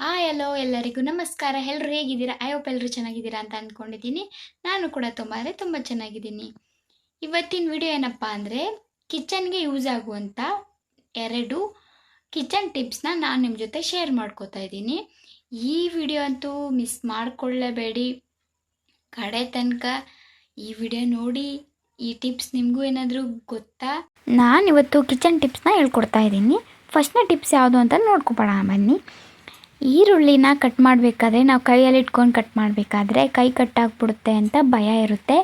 Hello ಎಲ್ಲರಿಗೂ ನಮಸ್ಕಾರ. ಎಲ್ಲರೂ ಹೇಗಿದ್ದೀರಾ? ಐ ಹೋಪ್ ಎಲ್ಲರೂ ಚೆನ್ನಾಗಿದ್ದೀರಾ ಅಂತ ಅಂದ್ಕೊಂಡಿದ್ದೀನಿ. ನಾನು ಕೂಡ ತುಂಬ ಚೆನ್ನಾಗಿದ್ದೀನಿ. ಇವತ್ತಿನ ವಿಡಿಯೋ ಏನಪ್ಪ ಅಂದರೆ, ಕಿಚನ್ಗೆ ಯೂಸ್ ಆಗುವಂಥ 2 ಕಿಚನ್ ಟಿಪ್ಸ್ನ ನಾನು ನಿಮ್ಮ ಜೊತೆ ಶೇರ್ ಮಾಡ್ಕೋತಾ ಇದ್ದೀನಿ. ಈ ವಿಡಿಯೋ ಅಂತೂ ಮಿಸ್ ಮಾಡಿಕೊಳ್ಳಬೇಡಿ. ಕಡೆ ತನಕ ಈ ವಿಡಿಯೋ ನೋಡಿ. ಈ ಟಿಪ್ಸ್ ನಿಮಗೂ ಏನಾದರೂ ಗೊತ್ತಾ? ನಾನಿವತ್ತು ಕಿಚನ್ ಟಿಪ್ಸ್ನ ಹೇಳ್ಕೊಡ್ತಾ ಇದ್ದೀನಿ. ಫಸ್ಟ್ನೇ ಟಿಪ್ಸ್ ಯಾವುದು ಅಂತ ನೋಡ್ಕೊಬೋಣ ಬನ್ನಿ. ಈರುಳ್ಳಿನ ಕಟ್ ಮಾಡಬೇಕಾದ್ರೆ ನಾವು ಕೈಯಲ್ಲಿ ಇಟ್ಕೊಂಡು ಕಟ್ ಮಾಡಬೇಕಾದ್ರೆ ಕೈ ಕಟ್ಟಾಗ್ಬಿಡುತ್ತೆ ಅಂತ ಭಯ ಇರುತ್ತೆ.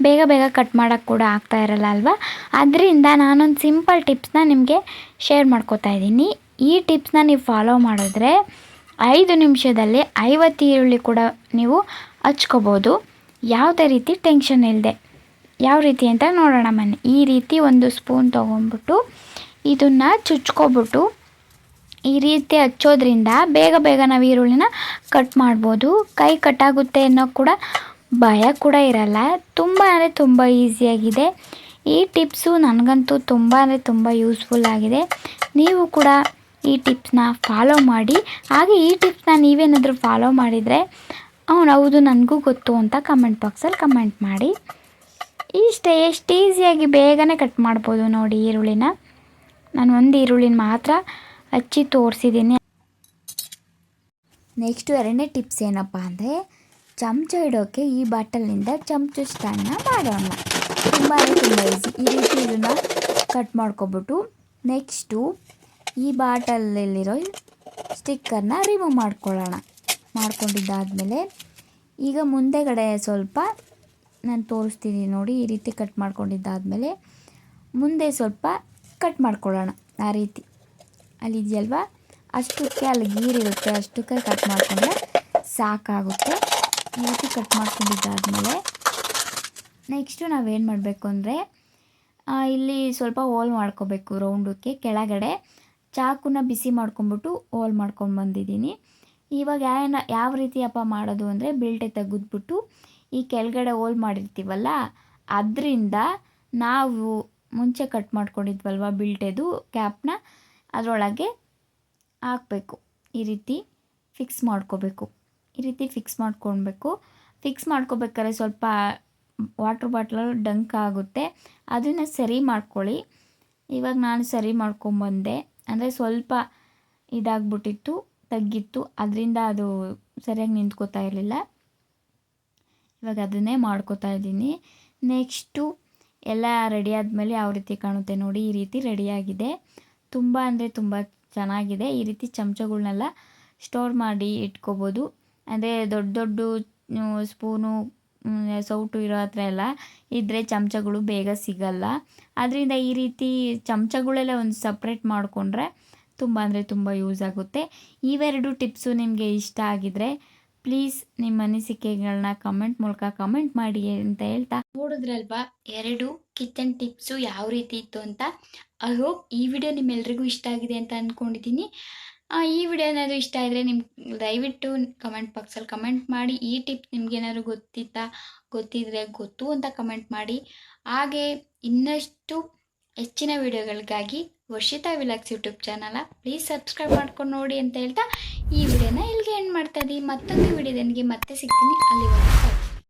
ಬೇಗ ಕಟ್ ಮಾಡೋಕ್ಕೆ ಕೂಡ ಆಗ್ತಾ ಇರಲ್ಲ ಅಲ್ವಾ? ಅದರಿಂದ ನಾನೊಂದು ಸಿಂಪಲ್ ಟಿಪ್ಸ್ನ ನಿಮಗೆ ಶೇರ್ ಮಾಡ್ಕೋತಾ ಇದ್ದೀನಿ. ಈ ಟಿಪ್ಸ್ನ ನೀವು ಫಾಲೋ ಮಾಡಿದ್ರೆ 5 ನಿಮಿಷದಲ್ಲಿ 50 ಈರುಳ್ಳಿ ಕೂಡ ನೀವು ಹಚ್ಕೋಬೋದು. ಯಾವುದೇ ರೀತಿ ಟೆನ್ಷನ್ ಇಲ್ಲದೆ. ಯಾವ ರೀತಿ ಅಂತ ನೋಡೋಣ ಬನ್ನಿ. ಈ ರೀತಿ ಒಂದು ಸ್ಪೂನ್ ತೊಗೊಂಡ್ಬಿಟ್ಟು ಇದನ್ನು ಚುಚ್ಕೊಬಿಟ್ಟು ಈ ರೀತಿ ಹಚ್ಚೋದ್ರಿಂದ ಬೇಗ ನಾವು ಈರುಳ್ಳಿನ ಕಟ್ ಮಾಡ್ಬೋದು. ಕೈ ಕಟ್ಟಾಗುತ್ತೆ ಅನ್ನೋ ಕೂಡ ಭಯ ಕೂಡ ಇರಲ್ಲ. ತುಂಬ ಈಸಿಯಾಗಿದೆ. ಈ ಟಿಪ್ಸು ನನಗಂತೂ ತುಂಬ ಯೂಸ್ಫುಲ್ ಆಗಿದೆ. ನೀವು ಕೂಡ ಈ ಟಿಪ್ಸ್ನ ಫಾಲೋ ಮಾಡಿ. ಹಾಗೆ ಈ ಟಿಪ್ಸ್ನ ನೀವೇನಾದರೂ ಫಾಲೋ ಮಾಡಿದರೆ ಹೌದು ನನಗೂ ಗೊತ್ತು ಅಂತ ಕಮೆಂಟ್ ಬಾಕ್ಸಲ್ಲಿ ಕಮೆಂಟ್ ಮಾಡಿ. ಇಷ್ಟೇ, ಎಷ್ಟು ಈಸಿಯಾಗಿ ಬೇಗನೆ ಕಟ್ ಮಾಡ್ಬೋದು ನೋಡಿ ಈರುಳ್ಳಿನ. ನಾನು ಒಂದು ಈರುಳ್ಳಿನ ಮಾತ್ರ ಹಚ್ಚಿ ತೋರಿಸಿದ್ದೀನಿ. ನೆಕ್ಸ್ಟು 2ನೇ ಟಿಪ್ಸ್ ಏನಪ್ಪ ಅಂದರೆ, ಚಮಚ ಇಡೋಕ್ಕೆ ಈ ಬಾಟಲ್ನಿಂದ ಚಮಚ ಸ್ಟ್ಯಾಂಡ್ನ ಮಾಡೋಣ. ತುಂಬ ಈಸಿ. ಈ ರೀತಿ ಇದನ್ನು ಕಟ್ ಮಾಡ್ಕೊಬಿಟ್ಟು ನೆಕ್ಸ್ಟು ಈ ಬಾಟಲಲ್ಲಿರೋ ಸ್ಟಿಕ್ಕರ್ನ ರಿಮೂವ್ ಮಾಡ್ಕೊಂಡಿದ್ದಾದಮೇಲೆ ಈಗ ಮುಂದೆಗಡೆ ಸ್ವಲ್ಪ ನಾನು ತೋರಿಸ್ತೀನಿ ನೋಡಿ. ಈ ರೀತಿ ಕಟ್ ಮಾಡ್ಕೊಂಡಿದ್ದಾದಮೇಲೆ ಮುಂದೆ ಸ್ವಲ್ಪ ಕಟ್ ಮಾಡ್ಕೊಳ್ಳೋಣ. ಆ ರೀತಿ ಅಲ್ಲಿದೆಯಲ್ವ, ಅಷ್ಟಕ್ಕೆ ಅಲ್ಲಿ ಗೀರಿರುತ್ತೆ, ಅಷ್ಟಕ್ಕೆ ಕಟ್ ಮಾಡಿಕೊಂಡ್ರೆ ಸಾಕಾಗುತ್ತೆ. ಈ ರೀತಿ ಕಟ್ ಮಾಡ್ಕೊಂಡಿದ್ದಾದಮೇಲೆ ನೆಕ್ಸ್ಟು ನಾವೇನು ಮಾಡಬೇಕು ಅಂದರೆ, ಇಲ್ಲಿ ಸ್ವಲ್ಪ ಹೋಲ್ ಮಾಡ್ಕೋಬೇಕು ರೌಂಡಕ್ಕೆ. ಕೆಳಗಡೆ ಚಾಕುನ ಬಿಸಿ ಮಾಡ್ಕೊಂಬಿಟ್ಟು ಹೋಲ್ ಮಾಡ್ಕೊಂಡು ಬಂದಿದ್ದೀನಿ. ಇವಾಗ ಯಾವ ರೀತಿ ಮಾಡೋದು ಅಂದರೆ, ಬಿಲ್ಟೆ ತೆಗೆದ್ಬಿಟ್ಟು ಈ ಕೆಳಗಡೆ ಹೋಲ್ ಮಾಡಿರ್ತೀವಲ್ಲ ಅದರಿಂದ ನಾವು ಮುಂಚೆ ಕಟ್ ಮಾಡ್ಕೊಂಡಿದ್ವಲ್ವ ಬಿಲ್ಟೆದು ಕ್ಯಾಪ್ನ ಅದರೊಳಗೆ ಹಾಕಬೇಕು. ಈ ರೀತಿ ಫಿಕ್ಸ್ ಮಾಡ್ಕೋಬೇಕು. ಈ ರೀತಿ ಫಿಕ್ಸ್ ಮಾಡ್ಕೋಬೇಕಾದ್ರೆ ಸ್ವಲ್ಪ ವಾಟ್ರ್ ಬಾಟ್ಲಲ್ಲಿ ಡಂಕ್ ಆಗುತ್ತೆ, ಅದನ್ನು ಸರಿ ಮಾಡ್ಕೊಳ್ಳಿ. ಇವಾಗ ನಾನು ಸರಿ ಮಾಡ್ಕೊಂಬಂದೆ. ಅಂದರೆ ಸ್ವಲ್ಪ ಇದಾಗ್ಬಿಟ್ಟಿತ್ತು, ತಗ್ಗಿತ್ತು, ಅದರಿಂದ ಅದು ಸರಿಯಾಗಿ ನಿಂತ್ಕೋತಾ ಇರಲಿಲ್ಲ. ಇವಾಗ ಅದನ್ನೇ ಮಾಡ್ಕೋತಾ ಇದ್ದೀನಿ. ನೆಕ್ಸ್ಟು ಎಲ್ಲ ರೆಡಿ ಆದಮೇಲೆ ಯಾವ ರೀತಿ ಕಾಣುತ್ತೆ ನೋಡಿ. ಈ ರೀತಿ ರೆಡಿಯಾಗಿದೆ. ತುಂಬ ಚೆನ್ನಾಗಿದೆ. ಈ ರೀತಿ ಚಮಚಗಳ್ನೆಲ್ಲ ಸ್ಟೋರ್ ಮಾಡಿ ಇಟ್ಕೋಬೋದು. ಅಂದರೆ ದೊಡ್ಡ ಸ್ಪೂನು ಸೌಟು ಇರೋ ಹತ್ರ ಎಲ್ಲ ಇದ್ದರೆ ಚಮಚಗಳು ಬೇಗ ಸಿಗಲ್ಲ. ಅದರಿಂದ ಈ ರೀತಿ ಚಮಚಗಳೆಲ್ಲ ಒಂದು ಸಪ್ರೇಟ್ ಮಾಡಿಕೊಂಡ್ರೆ ತುಂಬ ಯೂಸ್ ಆಗುತ್ತೆ. ಇವೆರಡು ಟಿಪ್ಸು ನಿಮಗೆ ಇಷ್ಟ ಆಗಿದ್ರೆ ಪ್ಲೀಸ್ ನಿಮ್ಮ ಅನಿಸಿಕೆಗಳನ್ನ ಕಮೆಂಟ್ ಮೂಲಕ ಕಮೆಂಟ್ ಮಾಡಿ ಅಂತ ಹೇಳ್ತಾ, ನೋಡಿದ್ರಲ್ವಾ 2 ಕಿಚನ್ ಟಿಪ್ಸು ಯಾವ ರೀತಿ ಇತ್ತು ಅಂತ. ಐ ಹೋಪ್ ಈ ವಿಡಿಯೋ ನಿಮ್ಮೆಲ್ರಿಗೂ ಇಷ್ಟ ಆಗಿದೆ ಅಂತ ಅಂದ್ಕೊಂಡಿದ್ದೀನಿ. ಈ ವಿಡಿಯೋ ಏನಾದರೂ ಇಷ್ಟ ಆದರೆ ದಯವಿಟ್ಟು ಕಮೆಂಟ್ ಬಾಕ್ಸಲ್ಲಿ ಕಮೆಂಟ್ ಮಾಡಿ. ಈ ಟಿಪ್ ನಿಮ್ಗೇನಾದ್ರು ಗೊತ್ತಿದ್ರೆ ಗೊತ್ತು ಅಂತ ಕಮೆಂಟ್ ಮಾಡಿ. ಹಾಗೆ ಇನ್ನಷ್ಟು ಹೆಚ್ಚಿನ ವಿಡಿಯೋಗಳಿಗಾಗಿ Varshita vlogs YouTube channel please subscribe ಮಾಡ್ಕೊಂಡು ನೋಡಿ ಅಂತ ಹೇಳ್ತಾ ಈ ವಿಡಿಯೋನ ಇಲ್ಲಿಗೆ ಎಂಡ್ ಮಾಡ್ತಾ ಇದ್ದೀನಿ. ಮತ್ತೊಂದು ವಿಡಿಯೋದೊಂದಿಗೆ ಮತ್ತೆ ಸಿಗ್ತೀನಿ. ಅಲ್ಲಿವರೆಗೂ